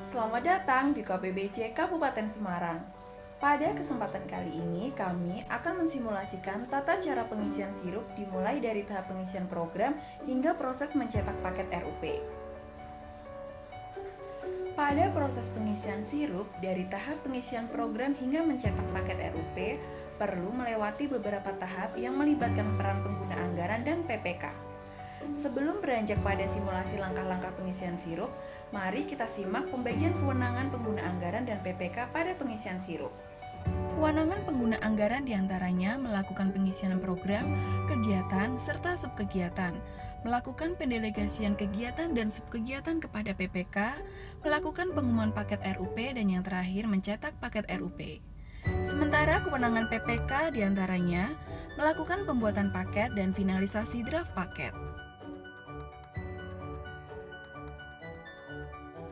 Selamat datang di KPBC Kabupaten Semarang. Pada kesempatan kali ini, kami akan mensimulasikan tata cara pengisian sirup dimulai dari tahap pengisian program hingga proses mencetak paket RUP. Pada proses pengisian sirup, dari tahap pengisian program hingga mencetak paket RUP, perlu melewati beberapa tahap yang melibatkan peran pengguna anggaran dan PPK. Sebelum beranjak pada simulasi langkah-langkah pengisian sirup, mari kita simak pembagian kewenangan pengguna anggaran dan PPK pada pengisian sirup. Kewenangan pengguna anggaran diantaranya melakukan pengisian program, kegiatan, serta subkegiatan, melakukan pendelegasian kegiatan dan subkegiatan kepada PPK, melakukan pengumuman paket RUP, dan yang terakhir mencetak paket RUP. Sementara kewenangan PPK diantaranya melakukan pembuatan paket dan finalisasi draft paket.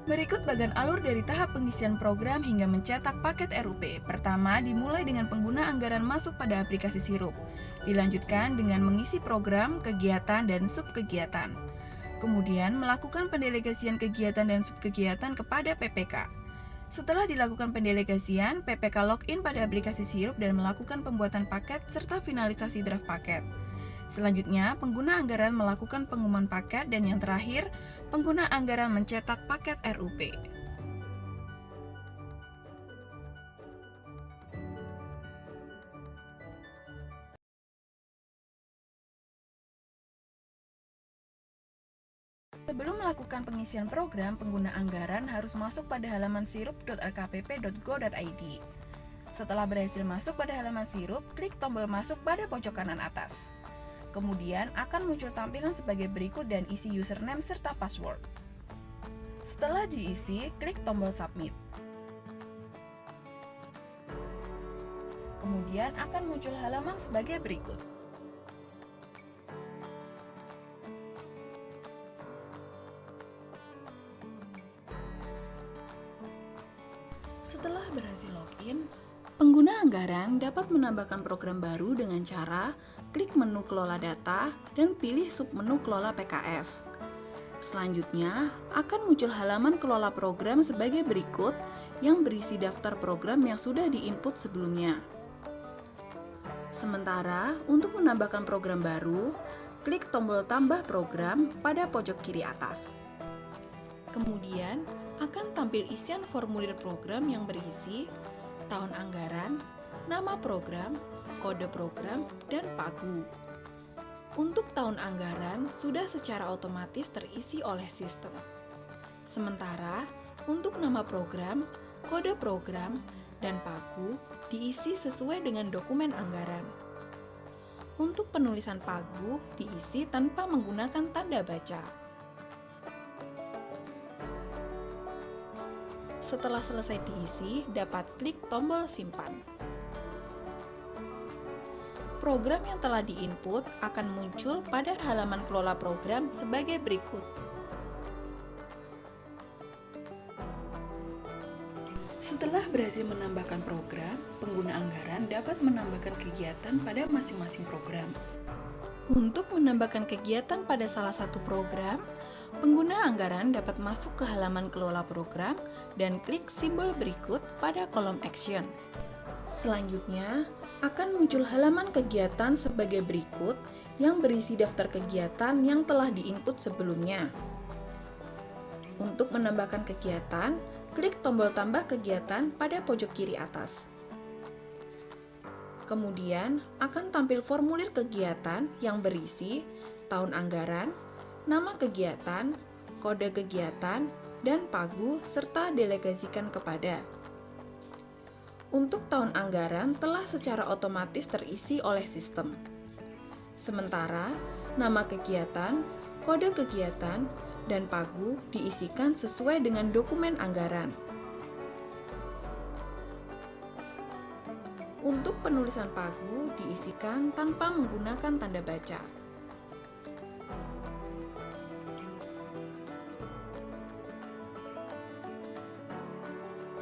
Berikut bagian alur dari tahap pengisian program hingga mencetak paket RUP. Pertama, dimulai dengan pengguna anggaran masuk pada aplikasi sirup. Dilanjutkan dengan mengisi program, kegiatan, dan subkegiatan. Kemudian, melakukan pendelegasian kegiatan dan subkegiatan kepada PPK. Setelah dilakukan pendelegasian, PPK login pada aplikasi sirup dan melakukan pembuatan paket serta finalisasi draft paket. Selanjutnya, pengguna anggaran melakukan pengumuman paket dan yang terakhir, pengguna anggaran mencetak paket RUP. Sebelum melakukan pengisian program, pengguna anggaran harus masuk pada halaman sirup.lkpp.go.id. Setelah berhasil masuk pada halaman sirup, klik tombol masuk pada pojok kanan atas. Kemudian akan muncul tampilan sebagai berikut dan isi username serta password. Setelah diisi, klik tombol submit. Kemudian akan muncul halaman sebagai berikut. Setelah berhasil login, pengguna anggaran dapat menambahkan program baru dengan cara klik menu kelola data dan pilih submenu kelola PKS. Selanjutnya, akan muncul halaman kelola program sebagai berikut yang berisi daftar program yang sudah diinput sebelumnya. Sementara, untuk menambahkan program baru, klik tombol tambah program pada pojok kiri atas. Kemudian, akan tampil isian formulir program yang berisi tahun anggaran, nama program, kode program, dan pagu. Untuk tahun anggaran sudah secara otomatis terisi oleh sistem. Sementara untuk nama program, kode program, dan pagu diisi sesuai dengan dokumen anggaran. Untuk penulisan pagu diisi tanpa menggunakan tanda baca. Setelah selesai diisi, dapat klik tombol simpan. Program yang telah diinput akan muncul pada halaman kelola program sebagai berikut. Setelah berhasil menambahkan program, pengguna anggaran dapat menambahkan kegiatan pada masing-masing program. Untuk menambahkan kegiatan pada salah satu program, pengguna anggaran dapat masuk ke halaman kelola program dan klik simbol berikut pada kolom action. Selanjutnya, akan muncul halaman kegiatan sebagai berikut yang berisi daftar kegiatan yang telah diinput sebelumnya. Untuk menambahkan kegiatan, klik tombol tambah kegiatan pada pojok kiri atas. Kemudian, akan tampil formulir kegiatan yang berisi tahun anggaran, nama kegiatan, kode kegiatan, dan pagu serta delegasikan kepada. Untuk tahun anggaran telah secara otomatis terisi oleh sistem. Sementara, nama kegiatan, kode kegiatan, dan pagu diisikan sesuai dengan dokumen anggaran. Untuk penulisan pagu diisikan tanpa menggunakan tanda baca.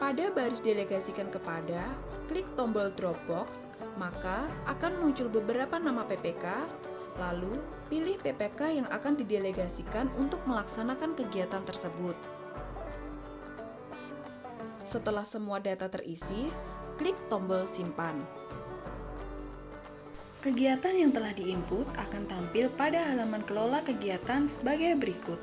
Pada baris delegasikan kepada, klik tombol Dropbox, maka akan muncul beberapa nama PPK, lalu pilih PPK yang akan didelegasikan untuk melaksanakan kegiatan tersebut. Setelah semua data terisi, klik tombol simpan. Kegiatan yang telah diinput akan tampil pada halaman kelola kegiatan sebagai berikut.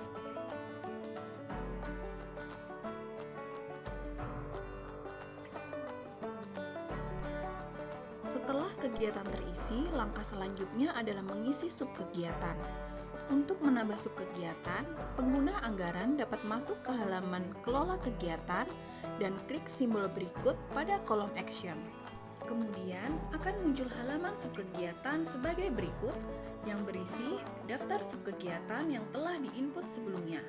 Setelah kegiatan terisi, langkah selanjutnya adalah mengisi subkegiatan. Untuk menambah subkegiatan, pengguna anggaran dapat masuk ke halaman kelola kegiatan dan klik simbol berikut pada kolom action. Kemudian akan muncul halaman subkegiatan sebagai berikut yang berisi daftar subkegiatan yang telah diinput sebelumnya.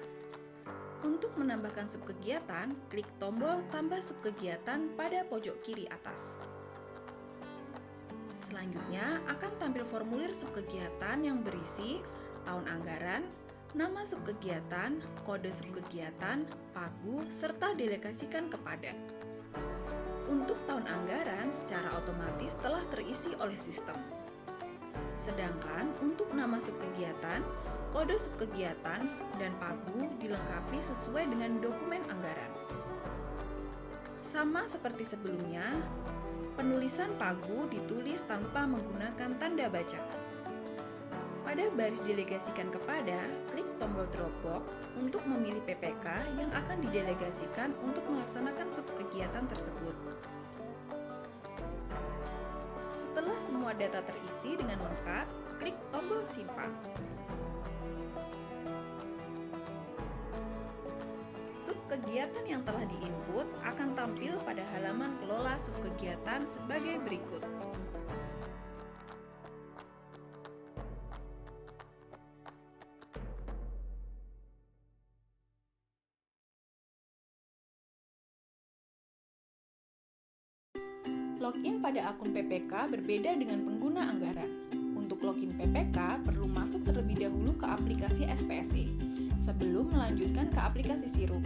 Untuk menambahkan subkegiatan, klik tombol tambah subkegiatan pada pojok kiri atas. Selanjutnya akan tampil formulir subkegiatan yang berisi tahun anggaran, nama subkegiatan, kode subkegiatan, pagu, serta delegasikan kepada. Untuk tahun anggaran secara otomatis telah terisi oleh sistem. Sedangkan untuk nama subkegiatan, kode subkegiatan, dan pagu dilengkapi sesuai dengan dokumen anggaran. Sama seperti sebelumnya, penulisan pagu ditulis tanpa menggunakan tanda baca. Pada baris delegasikan kepada, klik tombol Dropbox untuk memilih PPK yang akan didelegasikan untuk melaksanakan subkegiatan tersebut. Setelah semua data terisi dengan lengkap, klik tombol simpan. Subkegiatan yang telah diinput akan tampil pada halaman kelola subkegiatan sebagai berikut. Login pada akun PPK berbeda dengan pengguna anggaran. Untuk login PPK, perlu masuk terlebih dahulu ke aplikasi SPSE, sebelum melanjutkan ke aplikasi Sirup.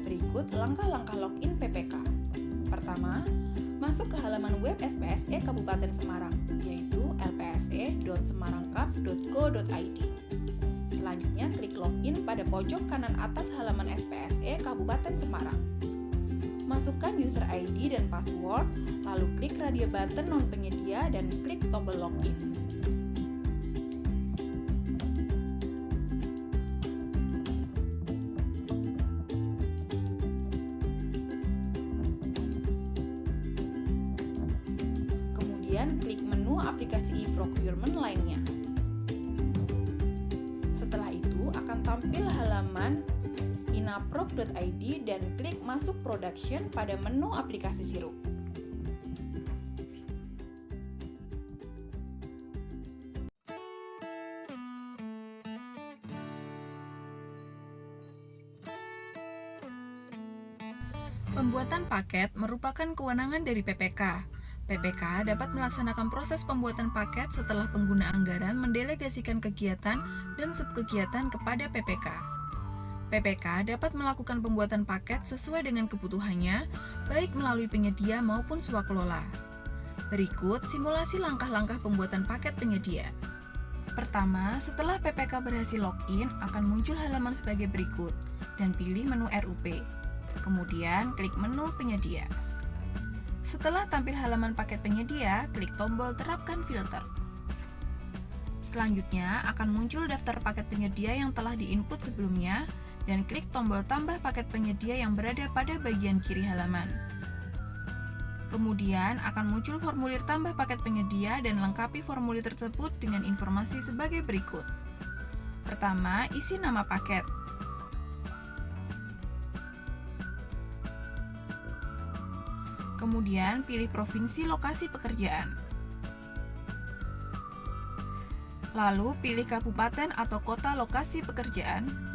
Berikut langkah-langkah login PPK. Pertama, masuk ke halaman web SPSE Kabupaten Semarang, yaitu lpse.semarangkap.go.id. Selanjutnya, klik login pada pojok kanan atas halaman SPSE Kabupaten Semarang. Masukkan user ID dan password, lalu klik radio button non penyedia dan klik tombol login. Kemudian klik menu aplikasi e-procurement lainnya. Setelah itu akan tampil halaman inaprok.id dan klik masuk production pada menu aplikasi Sirup. Pembuatan paket merupakan kewenangan dari PPK. PPK dapat melaksanakan proses pembuatan paket setelah pengguna anggaran mendelegasikan kegiatan dan subkegiatan kepada PPK. PPK dapat melakukan pembuatan paket sesuai dengan kebutuhannya, baik melalui penyedia maupun swakelola. Berikut simulasi langkah-langkah pembuatan paket penyedia. Pertama, setelah PPK berhasil login, akan muncul halaman sebagai berikut, dan pilih menu RUP. Kemudian, klik menu penyedia. Setelah tampil halaman paket penyedia, klik tombol terapkan filter. Selanjutnya, akan muncul daftar paket penyedia yang telah diinput sebelumnya, dan klik tombol tambah paket penyedia yang berada pada bagian kiri halaman. Kemudian akan muncul formulir tambah paket penyedia dan lengkapi formulir tersebut dengan informasi sebagai berikut. Pertama, isi nama paket. Kemudian pilih provinsi lokasi pekerjaan. Lalu pilih kabupaten atau kota lokasi pekerjaan.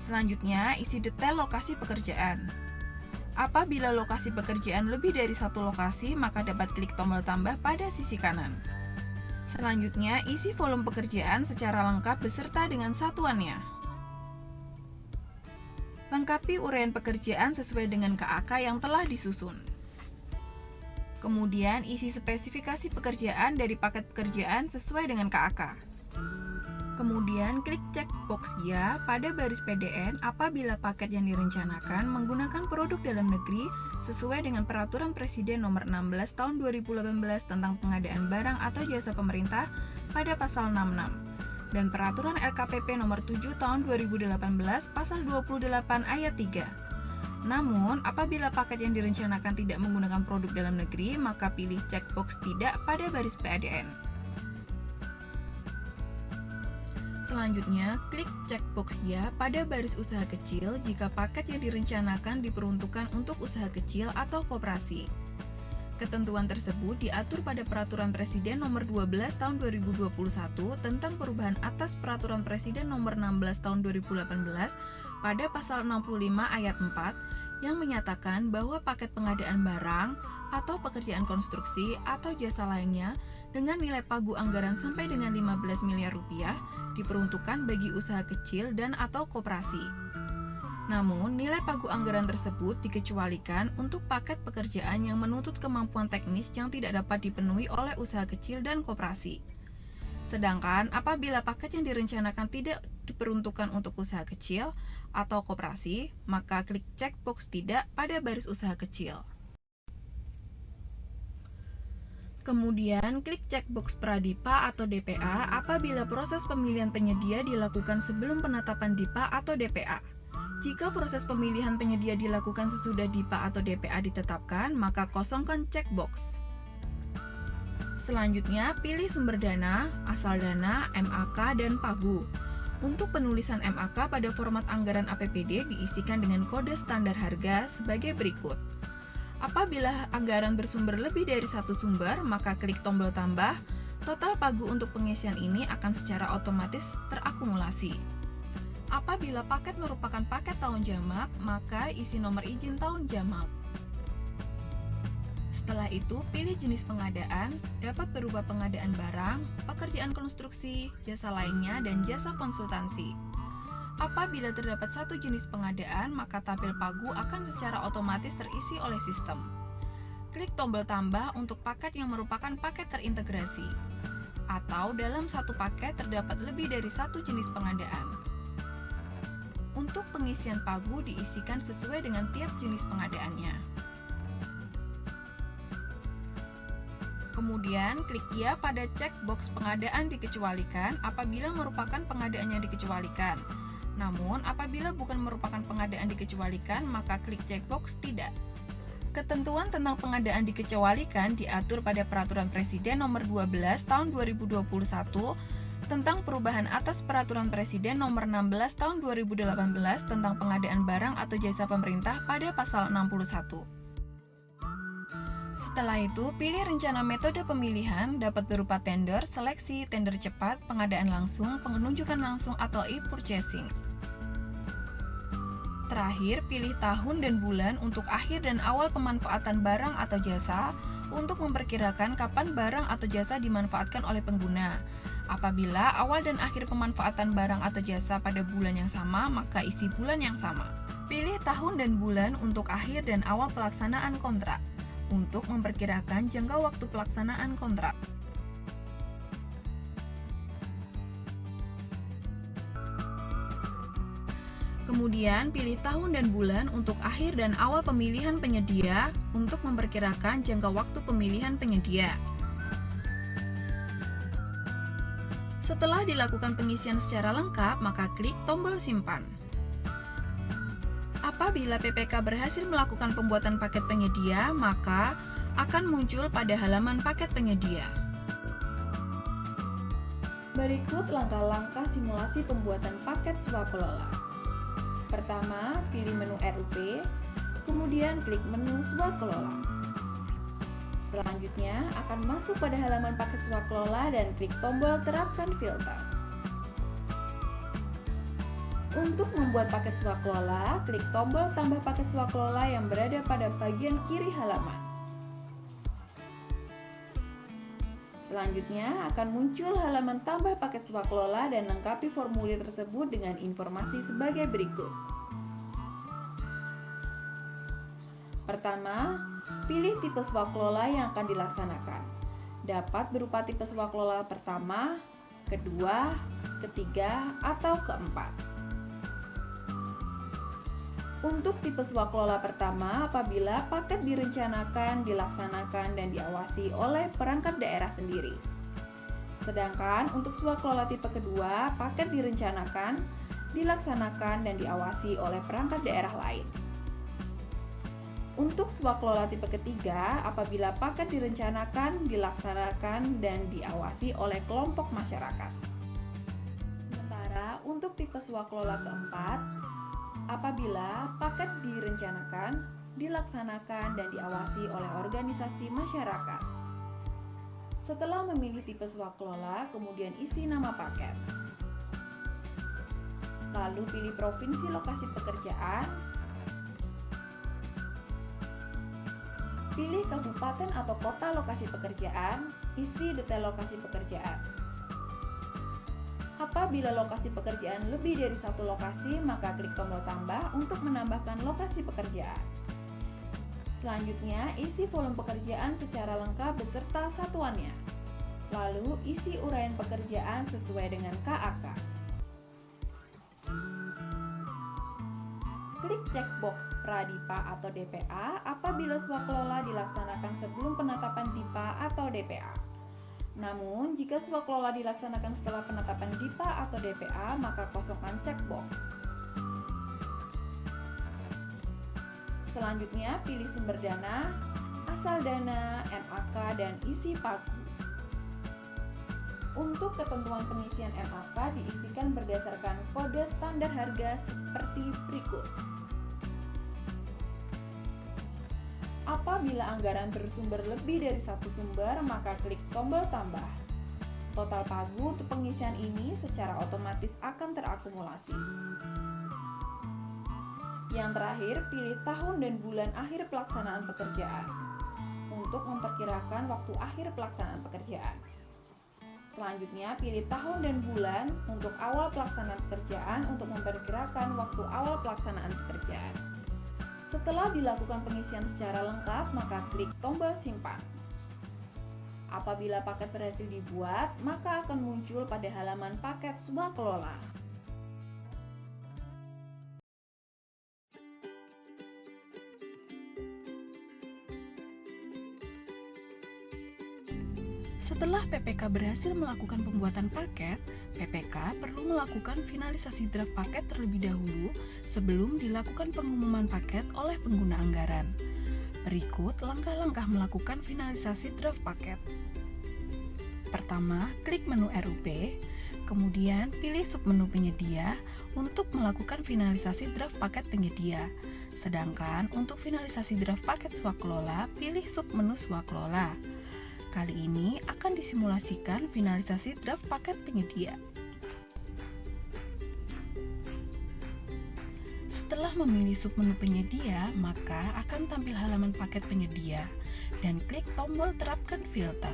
Selanjutnya, isi detail lokasi pekerjaan. Apabila lokasi pekerjaan lebih dari satu lokasi, maka dapat klik tombol tambah pada sisi kanan. Selanjutnya, isi volume pekerjaan secara lengkap beserta dengan satuannya. Lengkapi uraian pekerjaan sesuai dengan KAK yang telah disusun. Kemudian, isi spesifikasi pekerjaan dari paket pekerjaan sesuai dengan KAK. Kemudian klik checkbox ya pada baris PDN apabila paket yang direncanakan menggunakan produk dalam negeri sesuai dengan Peraturan Presiden Nomor 16 Tahun 2018 tentang pengadaan barang atau jasa pemerintah pada pasal 66 dan Peraturan LKPP Nomor 7 Tahun 2018 pasal 28 ayat 3. Namun, apabila paket yang direncanakan tidak menggunakan produk dalam negeri, maka pilih checkbox tidak pada baris PDN. Selanjutnya, klik checkbox ya pada baris usaha kecil jika paket yang direncanakan diperuntukkan untuk usaha kecil atau koperasi. Ketentuan tersebut diatur pada Peraturan Presiden Nomor 12 Tahun 2021 tentang perubahan atas Peraturan Presiden Nomor 16 Tahun 2018 pada pasal 65 ayat 4 yang menyatakan bahwa paket pengadaan barang atau pekerjaan konstruksi atau jasa lainnya dengan nilai pagu anggaran sampai dengan 15 miliar rupiah diperuntukkan bagi usaha kecil dan atau koperasi. Namun, nilai pagu anggaran tersebut dikecualikan untuk paket pekerjaan yang menuntut kemampuan teknis yang tidak dapat dipenuhi oleh usaha kecil dan koperasi. Sedangkan apabila paket yang direncanakan tidak diperuntukkan untuk usaha kecil atau koperasi, maka klik checkbox tidak pada baris usaha kecil. Kemudian, klik checkbox Pradipa atau DPA apabila proses pemilihan penyedia dilakukan sebelum penetapan DIPA atau DPA. Jika proses pemilihan penyedia dilakukan sesudah DIPA atau DPA ditetapkan, maka kosongkan checkbox. Selanjutnya, pilih sumber dana, asal dana, MAK, dan pagu. Untuk penulisan MAK pada format anggaran APBD diisikan dengan kode standar harga sebagai berikut. Apabila anggaran bersumber lebih dari satu sumber, maka klik tombol tambah. Total pagu untuk pengisian ini akan secara otomatis terakumulasi. Apabila paket merupakan paket tahun jamak, maka isi nomor izin tahun jamak. Setelah itu, pilih jenis pengadaan, dapat berupa pengadaan barang, pekerjaan konstruksi, jasa lainnya, dan jasa konsultansi. Apabila terdapat satu jenis pengadaan, maka tabel pagu akan secara otomatis terisi oleh sistem. Klik tombol tambah untuk paket yang merupakan paket terintegrasi, atau dalam satu paket terdapat lebih dari satu jenis pengadaan. Untuk pengisian pagu diisikan sesuai dengan tiap jenis pengadaannya. Kemudian, klik ya pada checkbox pengadaan dikecualikan apabila merupakan pengadaan yang dikecualikan. Namun, apabila bukan merupakan pengadaan dikecualikan, maka klik checkbox tidak. Ketentuan tentang pengadaan dikecualikan diatur pada Peraturan Presiden Nomor 12 Tahun 2021 tentang perubahan atas Peraturan Presiden Nomor 16 Tahun 2018 tentang pengadaan barang atau jasa pemerintah pada pasal 61. Setelah itu, pilih rencana metode pemilihan dapat berupa tender, seleksi, tender cepat, pengadaan langsung, penunjukan langsung, atau e-purchasing. Terakhir, pilih tahun dan bulan untuk akhir dan awal pemanfaatan barang atau jasa untuk memperkirakan kapan barang atau jasa dimanfaatkan oleh pengguna. Apabila awal dan akhir pemanfaatan barang atau jasa pada bulan yang sama, maka isi bulan yang sama. Pilih tahun dan bulan untuk akhir dan awal pelaksanaan kontrak untuk memperkirakan jangka waktu pelaksanaan kontrak. Kemudian, pilih tahun dan bulan untuk akhir dan awal pemilihan penyedia untuk memperkirakan jangka waktu pemilihan penyedia. Setelah dilakukan pengisian secara lengkap, maka klik tombol simpan. Apabila PPK berhasil melakukan pembuatan paket penyedia, maka akan muncul pada halaman paket penyedia. Berikut langkah-langkah simulasi pembuatan paket swakelola. Pertama, pilih menu RUP, kemudian klik menu swakelola. Selanjutnya, akan masuk pada halaman paket swakelola dan klik tombol terapkan filter. Untuk membuat paket swakelola, klik tombol tambah paket swakelola yang berada pada bagian kiri halaman. Selanjutnya akan muncul halaman tambah paket swakelola dan lengkapi formulir tersebut dengan informasi sebagai berikut. Pertama, pilih tipe swakelola yang akan dilaksanakan. Dapat berupa tipe swakelola pertama, kedua, ketiga, atau keempat. Untuk tipe swakelola pertama, apabila paket direncanakan, dilaksanakan, dan diawasi oleh perangkat daerah sendiri. Sedangkan untuk swakelola tipe kedua, paket direncanakan, dilaksanakan, dan diawasi oleh perangkat daerah lain. Untuk swakelola tipe ketiga, apabila paket direncanakan, dilaksanakan, dan diawasi oleh kelompok masyarakat. Sementara untuk tipe swakelola keempat, apabila paket direncanakan, dilaksanakan, dan diawasi oleh organisasi masyarakat. Setelah memilih tipe swakelola, kemudian isi nama paket. Lalu pilih provinsi lokasi pekerjaan, pilih kabupaten atau kota lokasi pekerjaan, isi detail lokasi pekerjaan. Apabila lokasi pekerjaan lebih dari satu lokasi, maka klik tombol tambah untuk menambahkan lokasi pekerjaan. Selanjutnya, isi volume pekerjaan secara lengkap beserta satuannya. Lalu, isi uraian pekerjaan sesuai dengan KAK. Klik checkbox Pradipa atau DPA apabila swakelola dilaksanakan sebelum penetapan DIPA atau DPA. Namun, jika swakelola dilaksanakan setelah penetapan DIPA atau DPA, maka kosongkan checkbox. Selanjutnya, pilih sumber dana, asal dana, MAK, dan isi pagu. Untuk ketentuan pengisian MAK diisikan berdasarkan kode standar harga seperti berikut. Apabila anggaran bersumber lebih dari satu sumber, maka klik tombol tambah. Total pagu untuk pengisian ini secara otomatis akan terakumulasi. Yang terakhir, pilih tahun dan bulan akhir pelaksanaan pekerjaan untuk memperkirakan waktu akhir pelaksanaan pekerjaan. Selanjutnya, pilih tahun dan bulan untuk awal pelaksanaan pekerjaan untuk memperkirakan waktu awal pelaksanaan pekerjaan. Setelah dilakukan pengisian secara lengkap, maka klik tombol simpan. Apabila paket berhasil dibuat, maka akan muncul pada halaman paket swakelola. Setelah PPK berhasil melakukan pembuatan paket, PPK perlu melakukan finalisasi draft paket terlebih dahulu sebelum dilakukan pengumuman paket oleh pengguna anggaran. Berikut langkah-langkah melakukan finalisasi draft paket. Pertama, klik menu RUP, kemudian pilih submenu penyedia untuk melakukan finalisasi draft paket penyedia. Sedangkan untuk finalisasi draft paket swakelola, pilih submenu swakelola. Kali ini akan disimulasikan finalisasi draft paket penyedia. Setelah memilih submenu penyedia, maka akan tampil halaman paket penyedia dan klik tombol terapkan filter.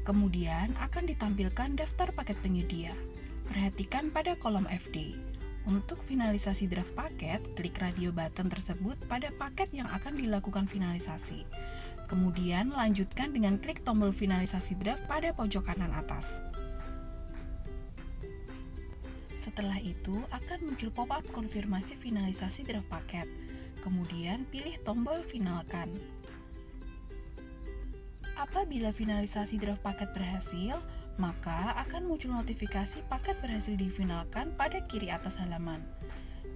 Kemudian akan ditampilkan daftar paket penyedia. Perhatikan pada kolom FD. Untuk finalisasi draft paket, klik radio button tersebut pada paket yang akan dilakukan finalisasi. Kemudian lanjutkan dengan klik tombol finalisasi draft pada pojok kanan atas. Setelah itu akan muncul pop-up konfirmasi finalisasi draft paket. Kemudian pilih tombol finalkan. Apabila finalisasi draft paket berhasil, maka akan muncul notifikasi paket berhasil difinalkan pada kiri atas halaman.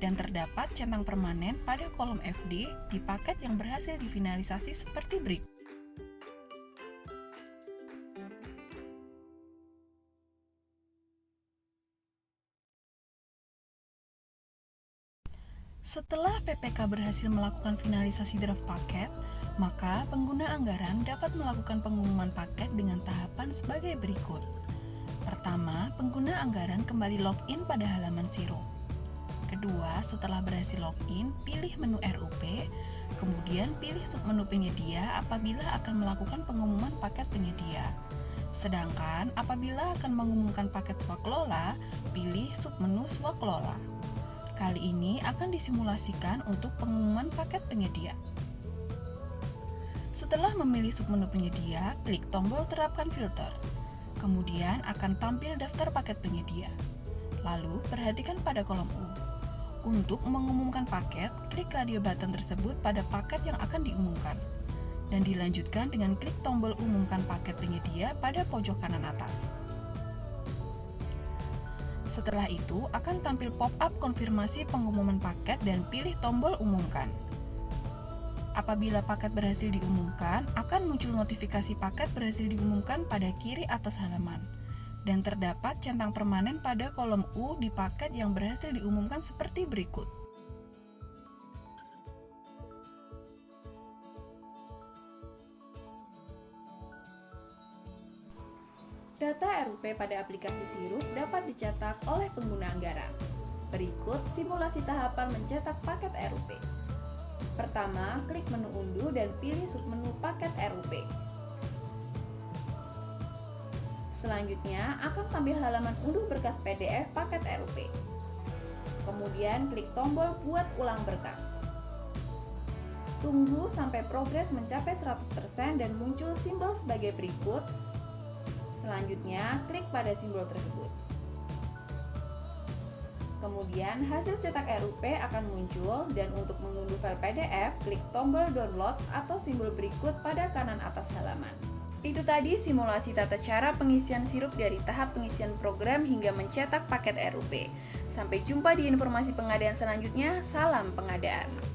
Dan terdapat centang permanen pada kolom FD di paket yang berhasil difinalisasi seperti berikut. Setelah PPK berhasil melakukan finalisasi draft paket, maka pengguna anggaran dapat melakukan pengumuman paket dengan tahapan sebagai berikut. Pertama, pengguna anggaran kembali login pada halaman sirup. Kedua, setelah berhasil login, pilih menu RUP, kemudian pilih submenu penyedia apabila akan melakukan pengumuman paket penyedia. Sedangkan apabila akan mengumumkan paket swakelola, pilih submenu swakelola. Kali ini akan disimulasikan untuk pengumuman paket penyedia. Setelah memilih submenu penyedia, klik tombol terapkan filter. Kemudian akan tampil daftar paket penyedia. Lalu, perhatikan pada kolom U. Untuk mengumumkan paket, klik radio button tersebut pada paket yang akan diumumkan. Dan dilanjutkan dengan klik tombol umumkan paket penyedia pada pojok kanan atas. Setelah itu, akan tampil pop-up konfirmasi pengumuman paket dan pilih tombol umumkan. Apabila paket berhasil diumumkan, akan muncul notifikasi paket berhasil diumumkan pada kiri atas halaman. Dan terdapat centang permanen pada kolom U di paket yang berhasil diumumkan seperti berikut. Data RUP pada aplikasi Sirup dapat dicetak oleh pengguna anggaran. Berikut simulasi tahapan mencetak paket RUP. Pertama, klik menu unduh dan pilih submenu paket RUP. Selanjutnya, akan tampil halaman unduh berkas PDF paket RUP. Kemudian, klik tombol buat ulang berkas. Tunggu sampai progres mencapai 100% dan muncul simbol sebagai berikut. Selanjutnya, klik pada simbol tersebut. Kemudian, hasil cetak RUP akan muncul dan untuk mengunduh file PDF, klik tombol download atau simbol berikut pada kanan atas halaman. Itu tadi simulasi tata cara pengisian sirup dari tahap pengisian program hingga mencetak paket RUP. Sampai jumpa di informasi pengadaan selanjutnya. Salam pengadaan.